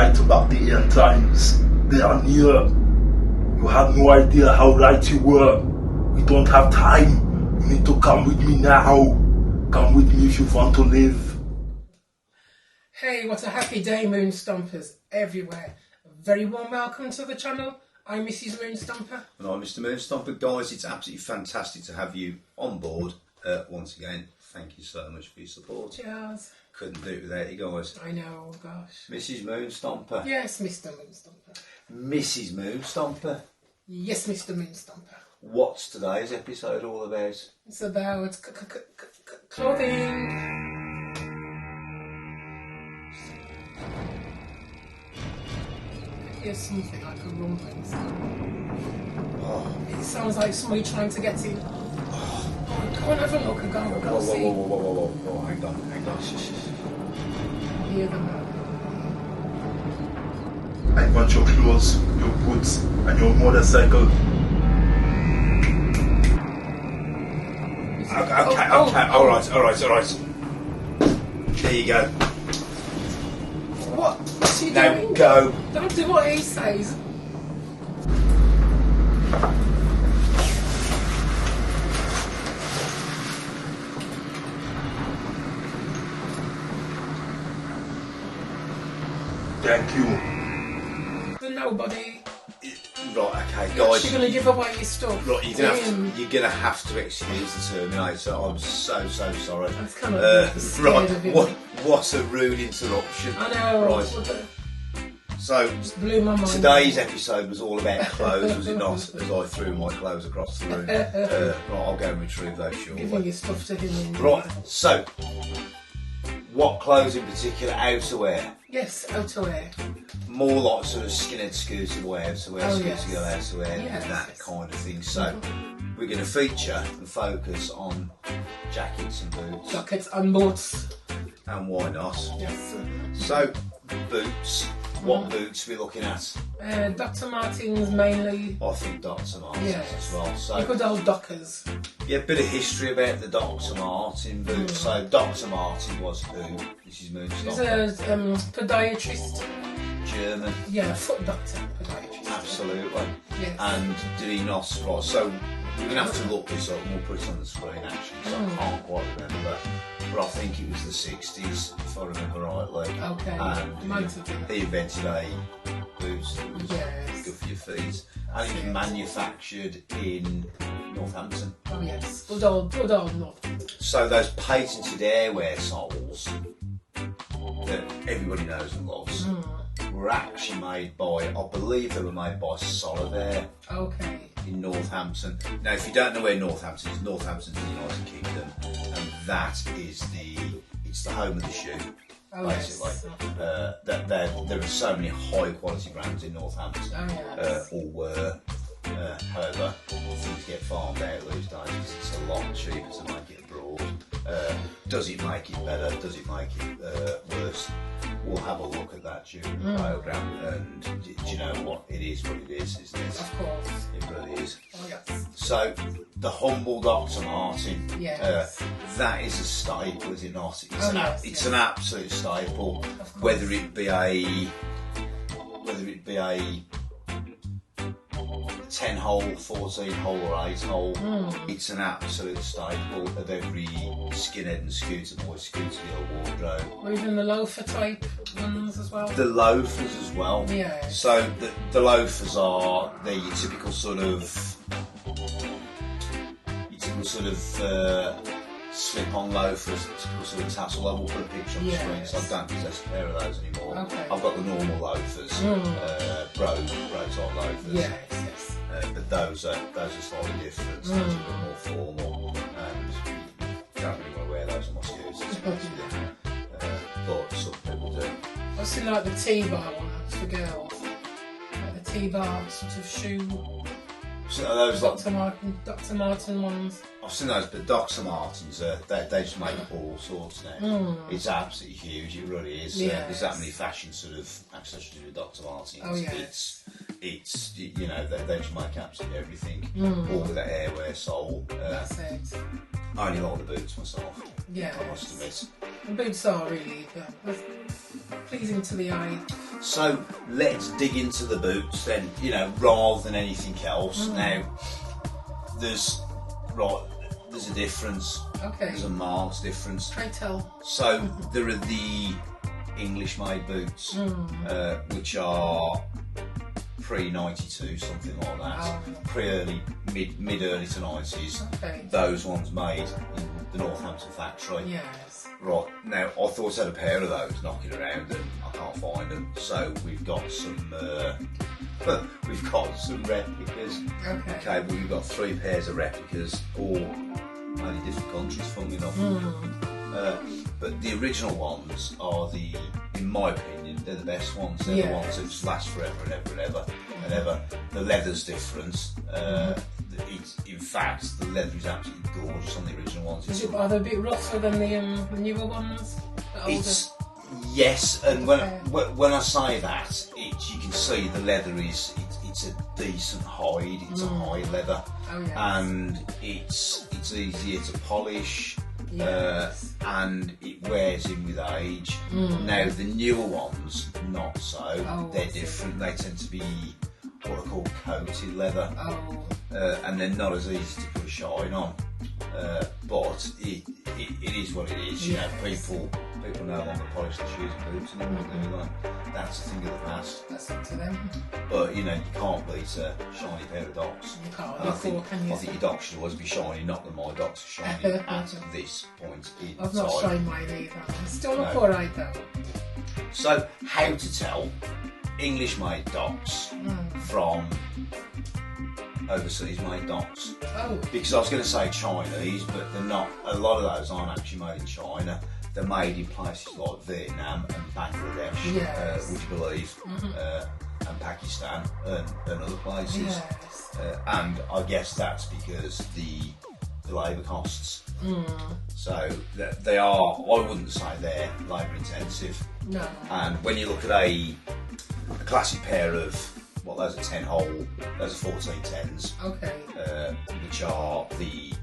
right about the end times. They are near. You have no idea how right you were. We don't have time. You need to come with me now. Come with me if you want to live. Hey, what a happy day, Moon Stompers everywhere. A very warm welcome to the channel. I'm Mrs. Moon Stomper. And I'm Mr. Moon Stomper. Guys, it's absolutely fantastic to have you on board once again. Thank you so much for your support. Cheers. Couldn't do it without you guys. I know, oh gosh. Mrs. Moon Stomper. Yes, Mr. Moon Stomper. Mrs. Moon Stomper. Yes, Mr. Moon Stomper. What's today's episode all about? It's about clothing. Here's something like a rumbling sound. Oh. It sounds like somebody trying to get in. Oh, go and have a look and go see. Whoa, hang on. I hear them now. I want your clothes, your boots, and your motorcycle. Okay, alright. There you go. What's he Now doing? go. Don't do what he says. Thank you. There's nobody. Right, okay, You're guys. actually going to give away your stuff. Right, you're gonna have to excuse the Terminator. I'm so sorry. That's kind of scared Right, of him. what a rude interruption. I know. Right. So Just blew my mind. today's episode was all about clothes, was it not? As I threw my clothes across the room. Right, I'll go and retrieve those Giving shortly. your stuff to him. Right, so what clothes in particular? Outerwear. Yes, outerwear. More like sort of skinhead scooter wear, outerwear, Oh, scooter yes. girl outerwear, Yes, and that yes. kind of thing. So we're going to feature and focus on jackets and boots, Jackets and boots. and why not? Yes. So boots. What boots are we looking at? Dr. Martens mainly. I think Dr. Martens Yes. as well. The So good old Dockers. yeah, a bit of history about the Dr. Martin boots. So Dr. Martin was who? This is He's Moonstone. a podiatrist. German. Yeah, foot doctor. Podiatrist. Absolutely. Yes. And did he not? Right, so we're going to have to look this up and we'll put it on the screen actually, because I can't quite remember. But I think it was the 60s, if I remember rightly. Okay. And Might have been. he invented a boots that was Yes. good for your feet. And it was manufactured in Northampton. Oh yes. Good old North. So those patented airwear soles that everybody knows and loves were actually made by, I believe they were made by Solidaire Okay. in Northampton. Now, if you don't know where Northampton is, Northampton's in the United Kingdom, and that is it's the home of the shoe, Oh, basically. Yes. There are so many high quality brands in Northampton, Oh yes. or were. However, things get farmed out these days because it's a lot cheaper to make it abroad. Does it make it better? Does it make it worse? We'll have a look at that during the programme. And do you know what? It is what it is, isn't it? Of course. It really is. Oh yes. So, the humble Dr. Martin, Yes. that is a staple, is it not? It's, Oh, yes, it's yes. an absolute staple, Of course. whether it be a 10-hole, 14-hole or 8-hole, it's an absolute staple of every skinhead and scooter boy, scooter girl wardrobe. Or even the loafer type ones as well. The loafers as well. Yes. So the loafers are your typical sort of slip-on loafers, typical sort of tassel. I will put a picture on the screen, so I don't possess a pair of those anymore. Okay. I've got the normal loafers, bro type loafers. Yes. But those are slightly different, so it's a bit more formal, and don't really want to wear those on my scooters, basically. But some people do. I've seen like the T-bar ones for girls. Like the T-bar sort of shoe. So those like, Dr. Martin ones. I've seen those, but Dr. Martens, they just make up all sorts now. It's absolutely huge, it really is. Yes. There's that many fashion sort of accessories to do with Dr. Martens. Oh, yes. It's you know, they just make absolutely everything. All with that airwear sole. That's it. I only like the boots myself, Yeah. I must admit. The boots are really pleasing to the eye. So let's dig into the boots then, you know, rather than anything else. Now, there's a difference. Okay. There's a marked difference. Try tell. So there are the English-made boots, which are pre-92, something like that. Pre-early, mid-early to 90s. Okay. Those ones made in the Northampton factory. Yes. Right, now I thought I had a pair of those knocking around and I can't find them, so we've got some replicas. Okay, well, we've got 3 pairs of replicas, all made in different countries, funnily enough. But the original ones are in my opinion, they're the best ones. They're the ones that just last forever and ever and ever and ever. The leather's different. In fact, the leather is absolutely gorgeous on the original ones. Are they a bit rougher than the newer ones? Yes, and when I say that, you can see the leather it's a decent hide. It's a high leather, and it's easier to polish. Yes. And it wears in with age. Now the newer ones, not so. They're different. They tend to be what are called coated leather, and they're not as easy to put a shine on. But it is what it is. You know, people no longer polish their shoes and boots anymore. That's a thing of the past. That's up to them. But you know, you can't beat a shiny pair of docks. You can't. I think your docks should always be shiny, not that my docks are shiny at this point in time. I've not shined mine either. It's still look alright though. So, how to tell English-made docks from overseas-made docks? Because I was going to say Chinese, but they're not. A lot of those aren't actually made in China. They're made in places like Vietnam and Bangladesh, would you believe, and Pakistan and other places. Yes. And I guess that's because the labour costs. So they are, I wouldn't say they're labour intensive. No. And when you look at a classic pair of, those are 10-hole, those are 1410s. Okay. Which are the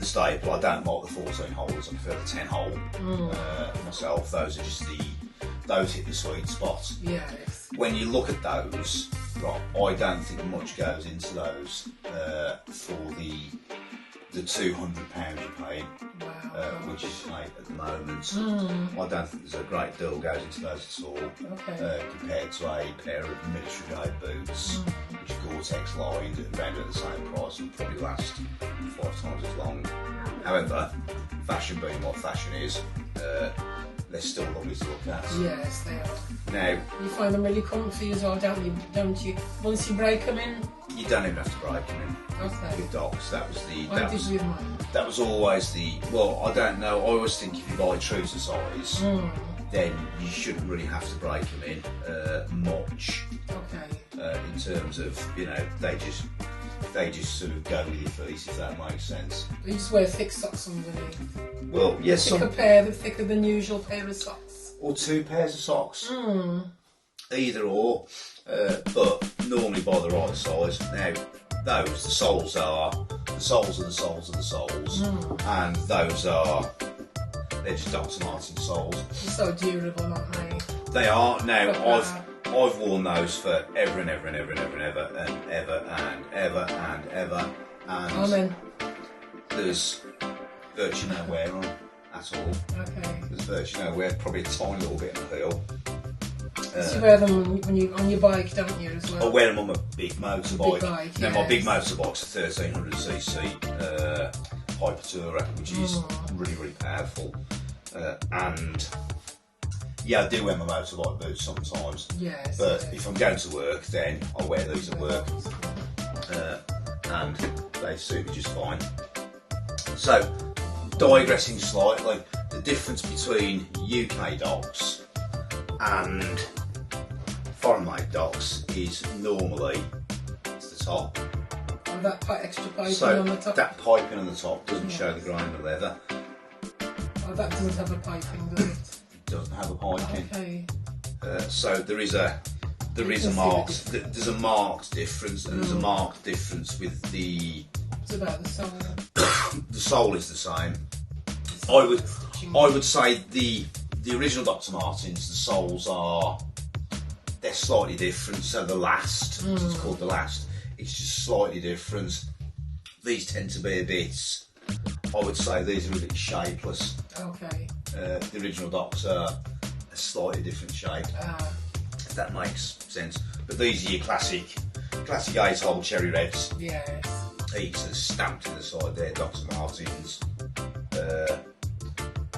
staple. I don't like the 14 holes, I prefer the 10 hole myself. Those are just those hit the sweet spot. Yes. When you look at those, right, I don't think much goes into those for the £200 you're paying, which is at the moment. I don't think there's a great deal goes into those at all, compared to a pair of military grade boots, which are Gore-Tex lined and around at the same price and probably last 5 times as long. However, fashion being what fashion is, they're still lovely to look at. Yes, they are. Now, you find them really comfy as well, don't you? Once you break them in, you don't even have to break them in. Okay. With docks, that was that was always I don't know. I always think if you buy true to size, then you shouldn't really have to break them in much. Okay. In terms of, you know, they just sort of go with your feet, if that makes sense. You just wear thick socks underneath. Well, yes, thicker than usual pair of socks. Or 2 pairs of socks. Either or, but normally by the right size. Now, the soles are the soles of the soles of the soles, and they're just Dr. Martens soles. They're so durable, aren't they? They are. Now, I've worn those for ever and ever and ever and ever and ever and ever and ever and ever, and there's virtually no wear on at all. Okay. There's virtually no wear, probably a tiny little bit on the heel. You wear them when you on your bike, don't you, as well? I wear them on my big motorbike. Now, my big motorbike's a 1300cc Hyper Tourer, which is really, really powerful. And yeah, I do wear my motorbike boots sometimes. Yes. But if I'm going to work, then I wear these at work, and they suit me just fine. So, digressing slightly, the difference between UK docks and foreign-made docks is normally it's the top. And that extra piping on the top? That piping on the top doesn't show the grain of leather. Oh, that doesn't have a piping, does it? It doesn't have a piping. Okay. So there's a marked difference, and there's a marked difference with the. It's about the sole. The sole is the same. I would say the original Dr. Martens, the soles are they're slightly different. So the last, it's called the last, it's just slightly different. These tend to be a bit, I would say these are a bit shapeless. Okay. The original Docs are a slightly different shape. If that makes sense. But these are your classic 8-hole cherry reds. Yes. Each sort of stamped in the side there, Dr. Martens.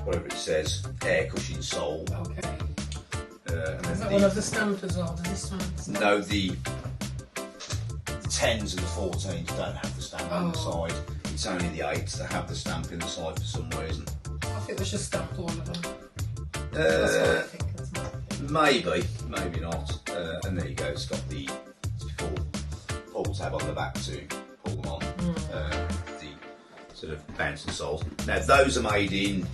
Whatever it says, air cushion sole. Okay. And Is then that one of the stamp as well? This one? No, the 10s and the 14s don't have the stamp on the side. It's only the 8s that have the stamp in the side for some reason. I think they should stamp all of them. That's what I think. That's my opinion. Maybe not. And there you go. It's got the pull tab on the back to pull them on. The sort of bouncing soles. Now those are made in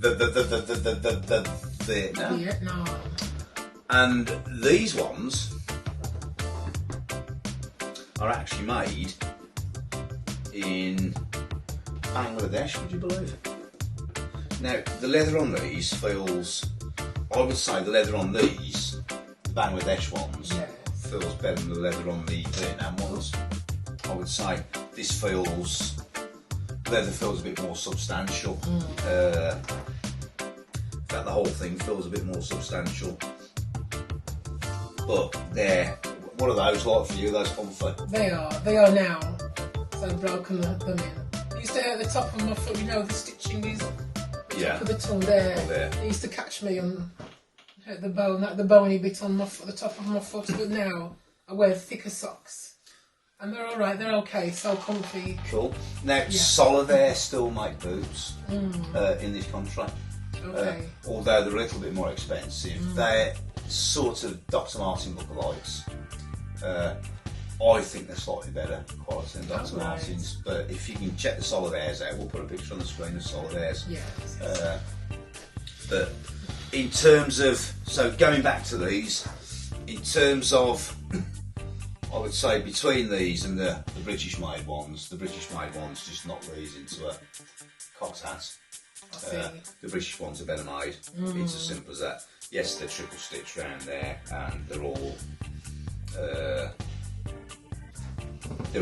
Vietnam. Vietnam. And these ones are actually made in Bangladesh, would you believe? Now, the leather on these feels, I would say the leather on these, the Bangladesh ones, feels better than the leather on the Vietnam ones. I would say this feels, leather feels a bit more substantial. In fact, the whole thing feels a bit more substantial. But what are those like for you, those comfy? They are now. So I've broken them in. It used to hurt the top of my foot, you know, the stitching is top of the toe there. It used to catch me and hurt the bone, like the bony bit on my foot, the top of my foot. But now I wear thicker socks. And they're alright, they're okay, so comfy. Cool. Now, Solitaire still make boots in this country. Okay. Although they're a little bit more expensive. They're sort of Dr. Martin lookalikes. I think they're slightly better quality than Dr. Martens, but if you can check the Solitaires out, we'll put a picture on the screen of Solitaires. Yes. But in terms of, so going back to these, in terms of, I would say between these and the British made ones, the British made ones just knock these into a cocked hat. The British ones are better made. It's as simple as that. Yes, they're triple stitched around there, and they're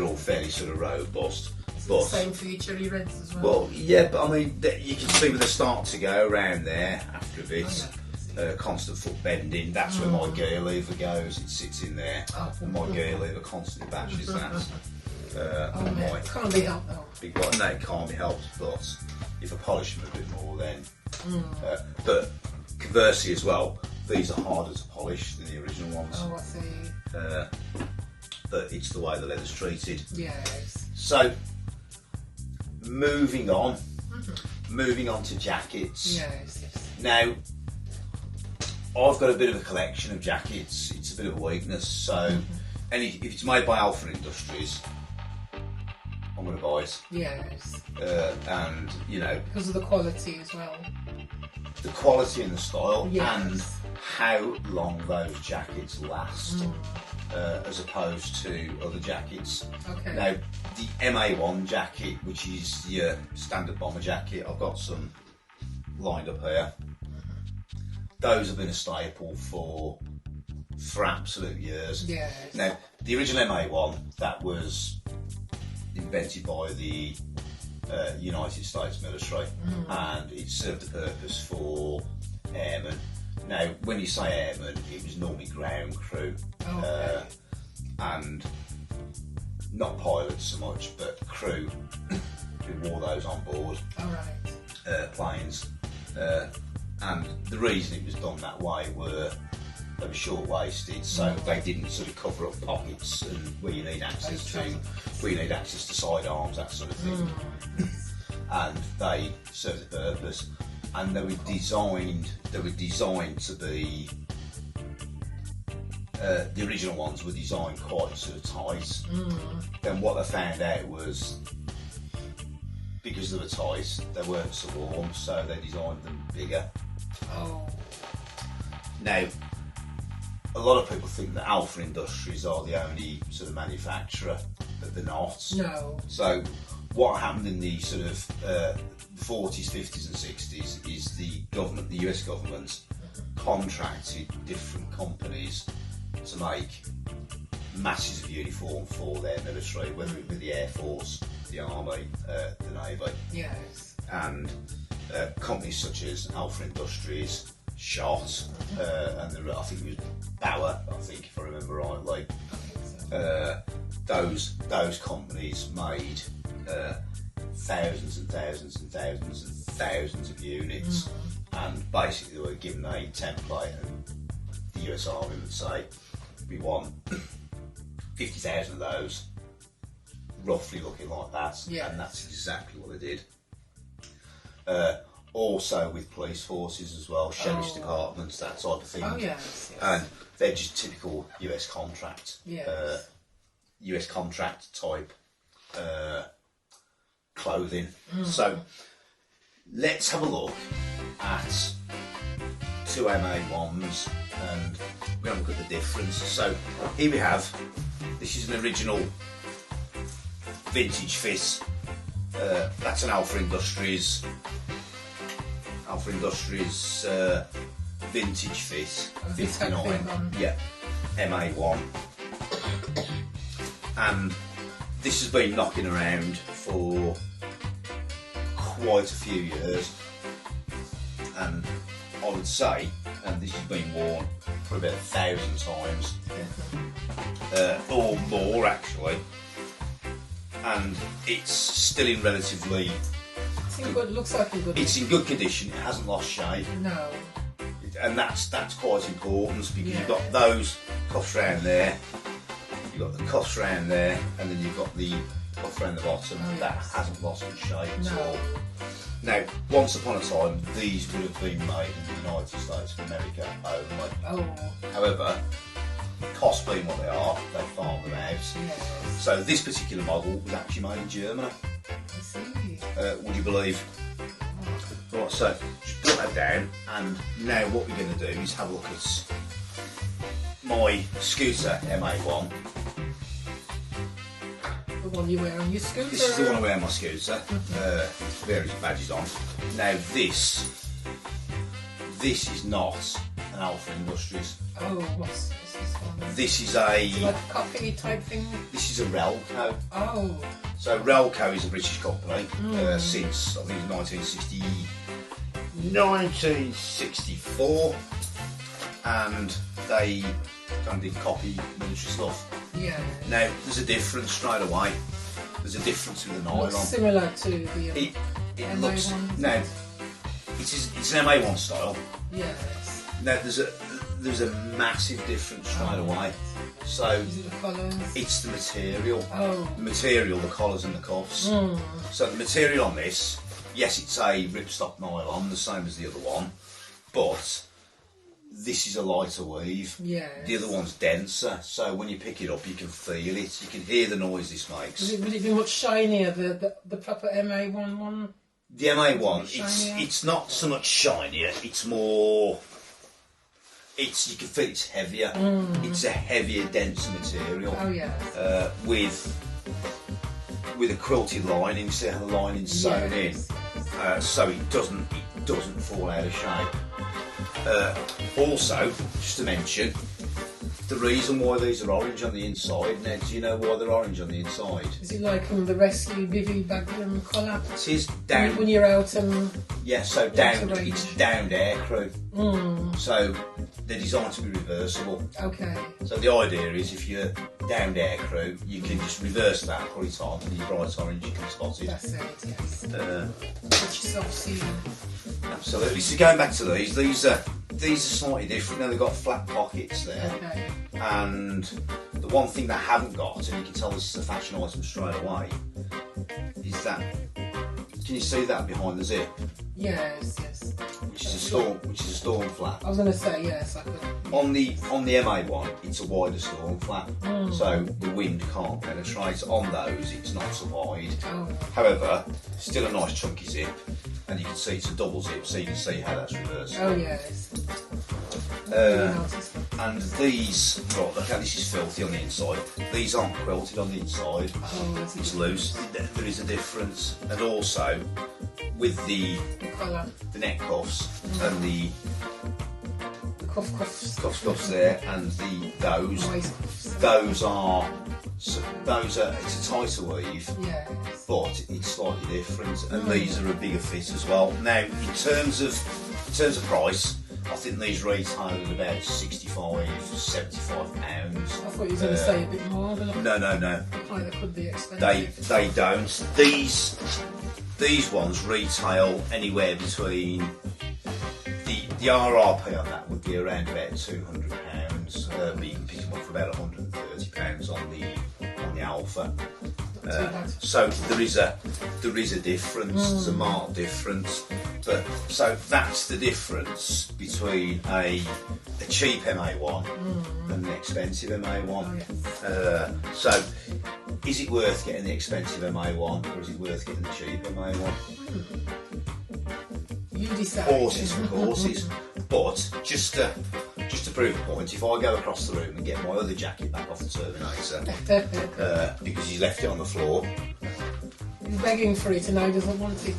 all fairly sort of robust. But same for your cherry reds as well. Well, yeah, but I mean, you can see where they start to go around there after a bit. Constant foot bending. That's where my gear lever goes. It sits in there, and my gear lever constantly bashes that. Can't be helped though. Big one. No, it can't be helped. But if I polish them a bit more, then. But conversely as well, these are harder to polish than the original ones. Oh, I see. But it's the way the leather's treated. Yes. So, moving on to jackets. Yes. Now, I've got a bit of a collection of jackets. It's a bit of a weakness. So, if it's made by Alpha Industries, I'm going to buy it. Yes. And you know, because of the quality as well. The quality and the style, yes. And how long those jackets last, as opposed to other jackets. Okay. Now, the MA1 jacket, which is your standard bomber jacket, I've got some lined up here. Those have been a staple for absolute years. Yes. Now, the original MA1, that was invented by the United States military, and it served a purpose for airmen. Now, when you say airmen, it was normally ground crew, and not pilots so much, but crew who wore those on board planes. And the reason it was done that way were they were short-waisted, so they didn't sort of cover up pockets and where you need access to sidearms, that sort of thing. And they served a purpose, and they were designed to be. The original ones were designed quite sort of tight. Then what they found out was, because they were tight, they weren't so warm, so they designed them bigger. Now, a lot of people think that Alpha Industries are the only sort of manufacturer, but they're not. No. So what happened in the sort of 40s, 50s and 60s is the US government contracted different companies to make masses of uniform for their military, whether it be the Air Force, the Army, the Navy. Yes. And companies such as Alpha Industries, Shot, and I think it was Bauer, I think, if I remember rightly. Those companies made thousands and thousands and thousands and thousands of units, and basically they were given a template, and the US Army would say, we want 50,000 of those, roughly looking like that, and that's exactly what they did. Also with police forces as well, sheriff's departments, that type of thing. Oh yes, yes. And they're just typical US contract, Yes. US contract type clothing. So let's have a look at two MA1s and we have a look at the difference. So here we have, this is an original vintage fit. That's an Alpha Industries vintage fit, 59, yeah, MA1, and this has been knocking around for quite a few years, and I would say, and this has been worn for about 1,000 times, or more actually, and it's still in relatively. Looks like in good. It's in good condition. It hasn't lost shape. No. And that's quite important because you've got those cuffs round there, you've got the cuffs round there, and then you've got the cuff round the bottom. That hasn't lost its shape at all. Now, once upon a time, these would have been made in the United States of America only. However, cost being what they are, they farm them out. Yes. So this particular model was actually made in Germany. I see. Would you believe? Right, so just put that down, and now what we're going to do is have a look at my scooter MA1. The one you wear on your scooter. This is the one I wear on my scooter. Various badges on. Now this is not an Alpha Industries. Oh, what's this one? This is a like a coffee type thing. This is a Relco. Oh. So Relco is a British company since I think it was 1964, and they kind of did copy military stuff. Yeah. Now there's a difference straight away. There's a difference with the nylon. Looks similar to the it looks MA1. now. It's an MA1 style. Yes. Now there's a massive difference straight away. So is it the colours? it's the material. Oh. The material, the collars and the cuffs. So the material on this, yes, it's a ripstop nylon, the same as the other one, but this is a lighter weave. Yeah. The other one's denser, so when you pick it up, you can feel it. You can hear the noise this makes. Would it be much shinier, the proper MA1 one? The MA1, it's not so much shinier. It's more. You can feel it's heavier. It's a heavier, denser material. Oh yeah. With a quilted lining. See how the lining's sewn in, so it doesn't fall out of shape. Also, just to mention, the reason why these are orange on the inside. Now, do you know why they're orange on the inside? Is it like the rescue bivvy backroom colour? It is down. When you're out and. Yeah, so down. It's downed aircrew. So they're designed to be reversible. Okay. So the idea is if you're downed aircrew, you can just reverse that, put it on, and your bright orange, you can spot it. That's it, yes. Which is obviously. Absolutely. So going back to these are slightly different. Now they've got flat pockets there. Okay. And the one thing they haven't got, and you can tell this is a fashion item straight away, is that. Can you see that behind the zip? Yes, yes. Which is a storm flap. I was going to say yes. I could. On the MA1, it's a wider storm flap, so the wind can't penetrate. On those, it's not so wide. Oh. However, still a nice chunky zip, and you can see it's a double zip, so you can see how that's reversed. Oh yes. And these, right, look how this is filthy on the inside. These aren't quilted on the inside. Oh, it's loose. There is a difference, and also with the colour, the neck cuffs and the cuffs there, and those are it's a tighter weave, but it's slightly different, and these are a bigger fit as well. Now, in terms of price, I think these retail at about £65-75. I thought you were going to say a bit more. But No. They could be expensive. They don't. These ones retail anywhere between the RRP on that would be around about £200, but you can pick them up for about £130 on the Alpha. So there is a difference. There's a marked difference. But so that's the difference between a cheap MA1 and an expensive MA1. So is it worth getting the expensive MA1 or is it worth getting the cheap MA1? You decide. Horses for courses. But just to prove a point, if I go across the room and get my other jacket back off the Terminator because he's left it on the floor, he's begging for it and now he doesn't want it.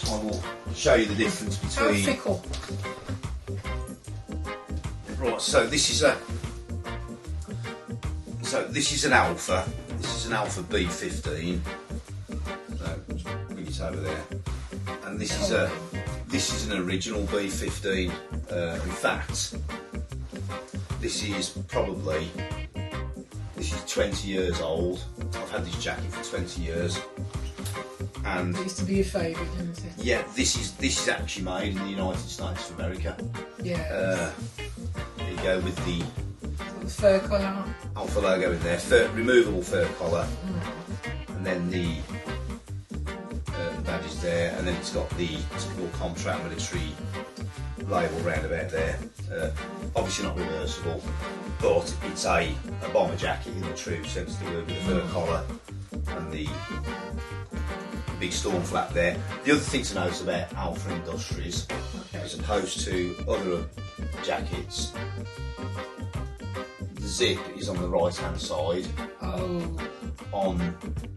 I will show you the difference between. How fickle. Right, so this is an Alpha. This is an Alpha B15. So just bring it over there, and this is an original B15. In fact, this is 20 years old. I've had this jacket for 20 years. And it used to be your favourite, didn't it? Yeah, this is actually made in the United States of America. Yeah. There you go with the fur collar. Alpha logo in there. Removable fur collar, and then the badge is there, and then it's got the typical contract military label round about there. Obviously not reversible, but it's a bomber jacket in the true sense of the word, with the fur collar and the big storm flap there. The other thing to note about Alpha Industries, as opposed to other jackets, the zip is on the right hand side. On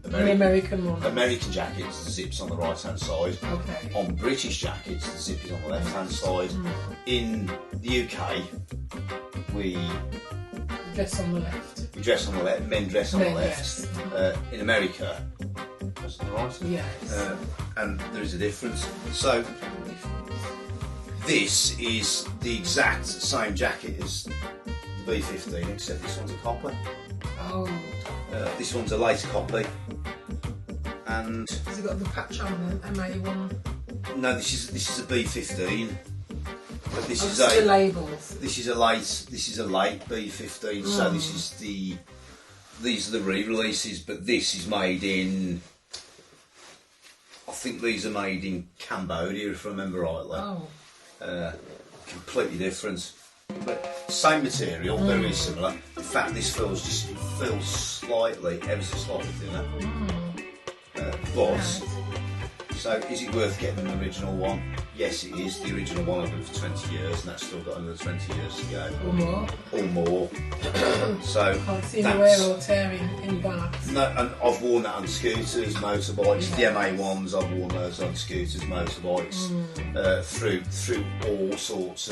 American jackets, the zip's on the right hand side. On British jackets, the zip is on the left hand side. In the UK, we dress on the left. Men dress on the left. Yes. In America, dress on the right. Yes. And there is a difference. So this is the exact same jacket as the B15, except this one's a copy. This one's a later copy. And has it got the patch on the MA1? No, this is a B15. But this is the labels. This is a late B15. So these are the re-releases, but this is made in. I think these are made in Cambodia, if I remember rightly. Completely different, but same material, very similar. In fact, this feels slightly, ever so slightly thinner. So is it worth getting an original one? Yes, it is. The original one I've been for 20 years, and that's still got another 20 years to go. Or more. So can't see the wear or tearing in bags. No, and I've worn that on scooters, motorbikes. The MA1s, I've worn those on scooters, motorbikes, through all sorts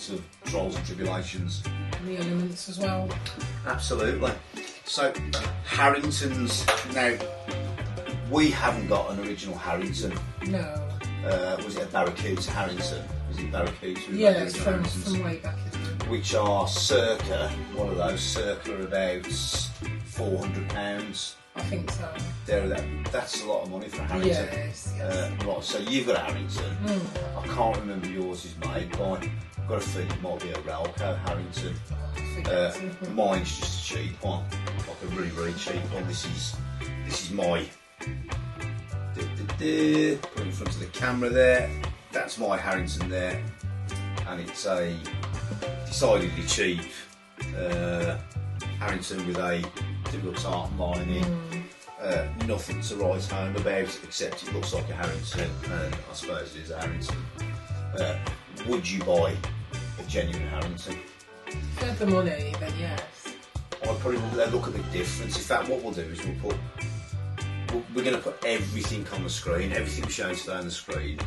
of trials and tribulations. And the elements as well. Absolutely. So Harringtons now. We haven't got an original Harrington. No. Was it a Barracuda Harrington? Was it Barracuda? Yeah, it's from way back. Which are circa about £400. I think so. That's a lot of money for a Harrington. Yes. Right, so you've got a Harrington. I can't remember yours is made by. I've got a feeling it might be a Relco Harrington. Mine's just a cheap one, like a really cheap one. This is my. Put in front of the camera there. That's my Harrington there, and it's a decidedly cheap Harrington with a typical tartan lining. Nothing to write home about, except it looks like a Harrington, and I suppose it is a Harrington. Would you buy a genuine Harrington? For the money, then yes. I'd probably look a bit different. In fact, what we'll do is we're going to put everything on the screen, everything shown today on the screen,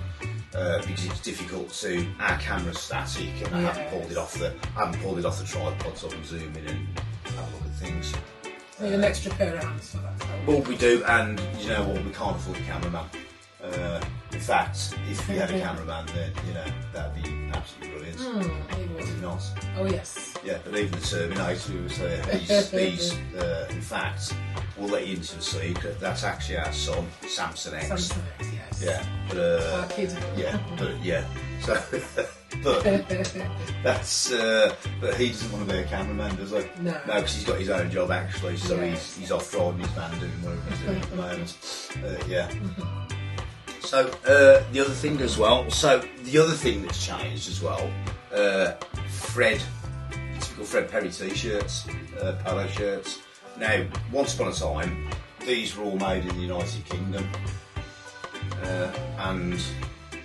because it's difficult to. Our camera's static, and I haven't pulled it off the tripod, so I can zoom in and have a look at things. Need an extra pair of hands for that. Well, we do, and you know what? We can't afford a cameraman. In fact, if we had a cameraman, then that'd be absolutely brilliant. Would it not? Oh yes. Yeah, but even the Terminator, who was there, he's in fact, we'll let you into a secret. That's actually our son, Samson X. Samson X, yes. Yeah, but our kid. So, but that's but he doesn't want to be a cameraman, does he? No, because he's got his own job actually. So he's off driving his van, doing whatever he's doing at the moment. So the other thing as well. So the other thing that's changed as well. Typical Fred Perry t-shirts, polo shirts. Now, once upon a time, these were all made in the United Kingdom, and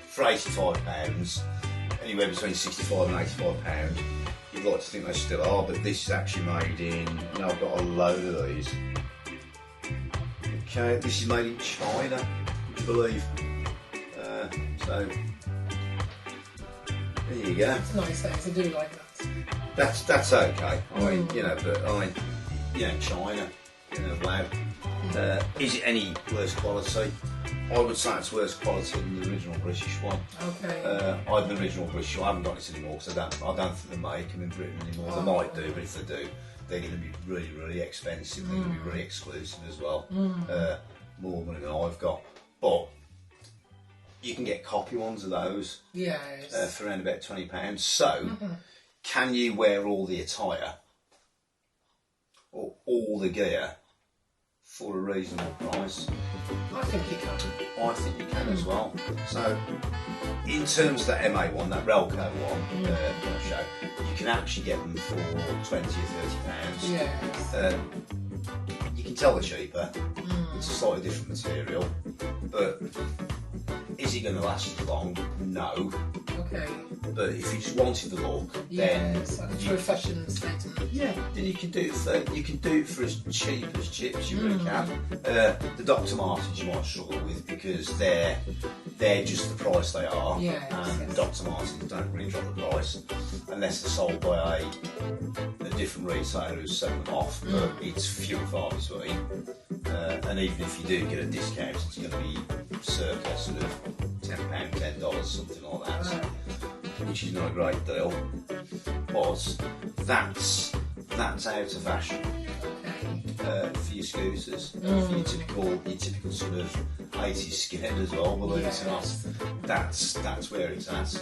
for £85, anywhere between £65 and £85, you'd like to think they still are, but this is actually made in. Now I've got a load of these. Okay, this is made in China, would you believe? So there you go. It's nice things. I do like that. That's okay. I mean, China, wow. Is it any worse quality? I would say it's worse quality than the original British one. Okay. I have the original British one. I haven't got it anymore because I don't think they make them in Britain anymore. They might do, but if they do, they're going to be really, really expensive. They're going to be really exclusive as well. More money than I've got, but you can get copy ones of those. Yes. For around about £20. So, can you wear all the attire or all the gear for a reasonable price? I think you can. I think you can as well. So, in terms of that MA one, that Relco one, show, you can actually get them for £20 or £30. Yes. You can tell they're cheaper. It's a slightly different material, but is it going to last as long? No. Okay. But if you just wanted the look, then for a fashion statement. Then you can do it for as cheap as chips. You really can. The Dr. Martens you might struggle with because they're just the price they are, and Dr. Martens don't really drop the price unless they're sold by a different retailer who's selling them off. But it's few and far between. And even if you do get a discount, it's going to be circa sort of £10, $10, something like that, which is not a great deal. But that's out of fashion for your scooters, for your typical sort of 80s skinhead as well. Believe it or not, that's where it's at.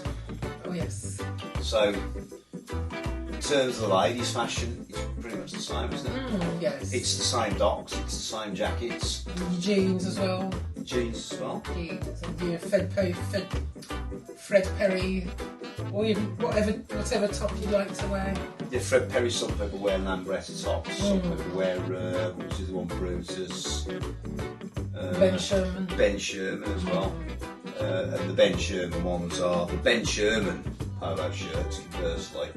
Oh yes. So, in terms of the ladies' fashion, it's pretty much the same, isn't it? Yes. It's the same docks, it's the same jackets. Jeans as well. Jeans as well. Jeans and your Fred Perry, or even whatever top you like to wear. Yeah, Fred Perry. Some people wear Lambretta tops. Some people wear which is the one Brutus. Ben Sherman as well. And the Ben Sherman ones are the Ben Sherman polo shirts. Conversely,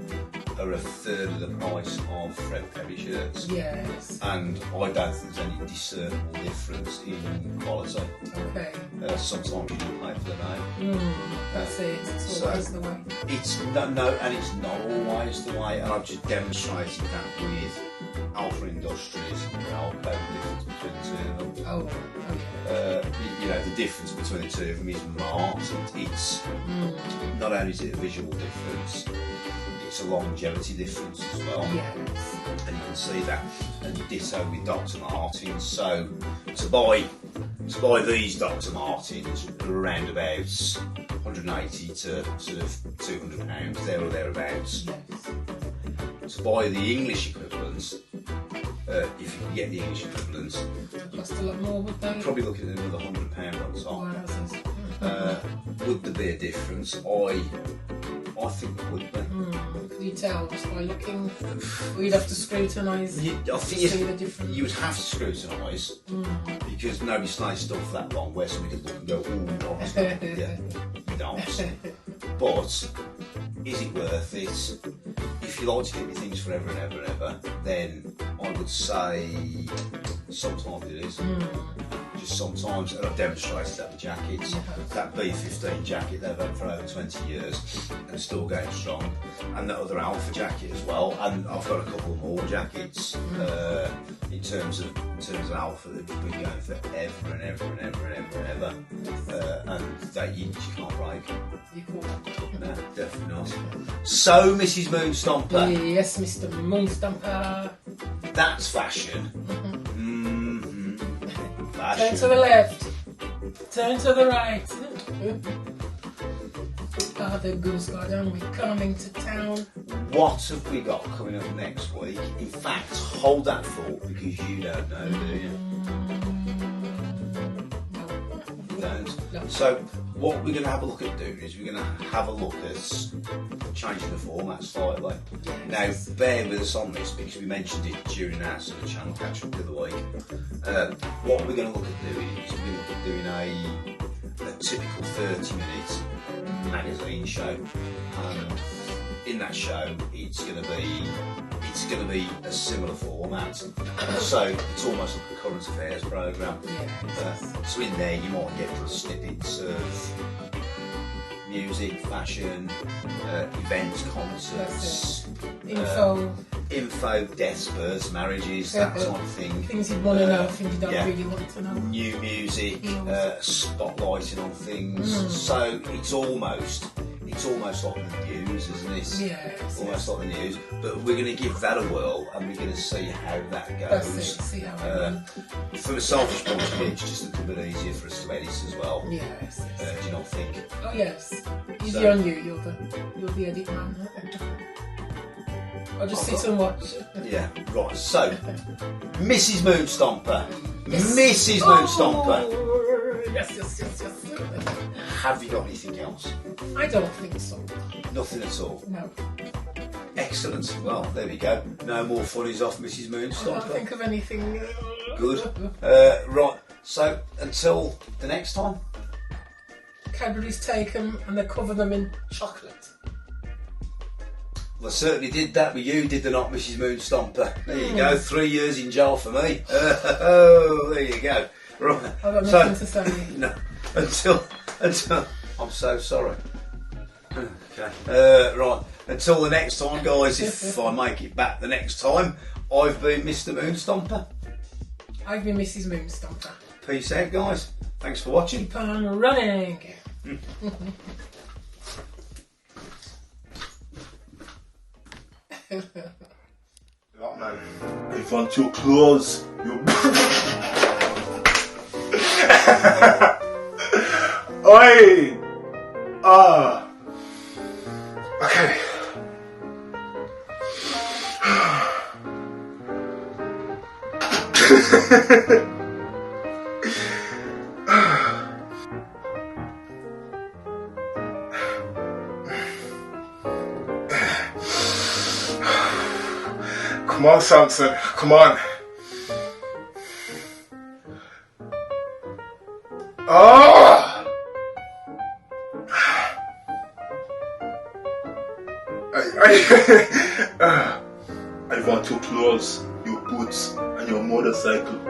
are a third of the price of Fred Perry shirts. Yes. And I don't think there's any discernible difference in quality. Okay. Sometimes you do pay for the name. That's it. It's always the way. It's and it's not always the way. And I've just demonstrated that with Alpha Industries and Relco, the difference between the two of them. Oh yeah. The difference between the two of them is marked. It's not only is it a visual difference, it's a longevity difference as well. Yes. And you can see that. And ditto with Dr. Martens. So to buy these Dr. Martens are around about 180 to sort of £200, there or thereabouts. Yes. To buy the English equivalents, if you can get the English equivalents, It cost a lot more, would they? you're probably looking at another £100 on top. Would there be a difference? I think there would be. Could you tell just by looking? Or you'd have to scrutinise I to think see the difference. you would have to scrutinise because nobody stays still for that long where somebody could look and go, ooh, yeah, you don't. But is it worth it? If you like to keep your things forever and ever and ever, then I would say sometimes it is. just sometimes, and I've demonstrated that with jackets, that B15 jacket they've had for over 20 years and still going strong, and that other Alpha jacket as well, and I've got a couple more jackets in terms of Alpha that have been going for ever and ever and ever and ever and ever, and that you can't break. You can't. No, definitely not. So, Mrs. Moonstomper. Yes, Mr. Moonstomper. That's fashion. Fashion. Turn to the left. Turn to the right. The Goose Garden, we're coming to town. What have we got coming up next week? In fact, hold that thought because you don't know, do you? You don't. No. So, what we're going to have a look at doing is we're going to have a look at changing the format slightly. Now, bear with us on this because we mentioned it during our sort of channel catch up the other week. What we're going to look at doing is we're going to look at doing a typical 30-minute magazine show. In that show, it's going to be a similar format. So it's almost like a current affairs programme. So in there, you might get little snippets of music, fashion, events, concerts, info, deaths, births, marriages, that sort of thing. Things you'd want to know, things you don't really want to know. New music, spotlighting on things. So it's almost like the news, isn't it? Yes. Almost like the news. But we're going to give that a whirl and we're going to see how that goes. That's it, see how it From a selfish point of view, it's just a little bit easier for us to edit as well. Yes. Do you not think? Oh yes. Easy on you, you're the edit man. I'll just sit and watch. Yeah, right. So, Mrs. Moonstomper. Yes. Mrs. Moonstomper. Yes. Have you got anything else? I don't think so. Nothing at all? No. Excellent. Well, there we go. No more funnies off Mrs. I Moonstomper. can't think of anything. Good. Right. So, until the next time. Cadbury's take them and they cover them in chocolate. Well, I certainly did that, but you did the not, Mrs. Moonstomper. There you go. 3 years in jail for me. There you go. Right. I've got nothing to say. No. Until I'm so sorry. Okay. Right. Until the next time, guys. If I make it back the next time, I've been Mr. Moonstomper. I've been Mrs. Moonstomper. Peace out, guys. Thanks for watching. Keep on running. Yeah, man. I want your clothes. Oi! Okay. Come on, Samson. Come on. Oh! I want your clothes, your boots, and your motorcycle.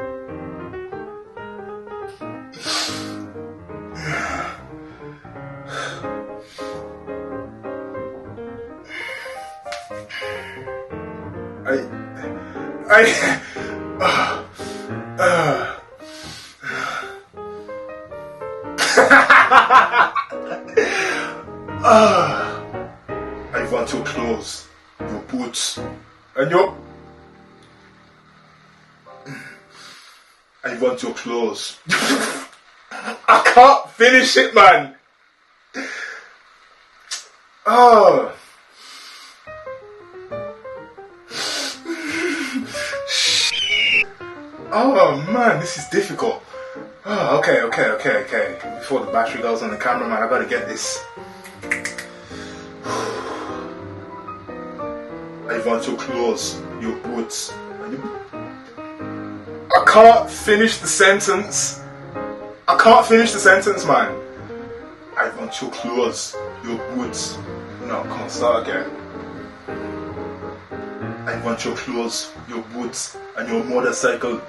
I want your clothes, your boots, and your... I want your clothes. I can't finish it, man. Oh. Oh man, this is difficult. Oh, okay. Before the battery goes on the camera, man, I gotta get this. I want your clothes, your boots, and your... I can't finish the sentence. Man. I want your clothes, your boots. No, come on, start again. I want your clothes, your boots, and your motorcycle.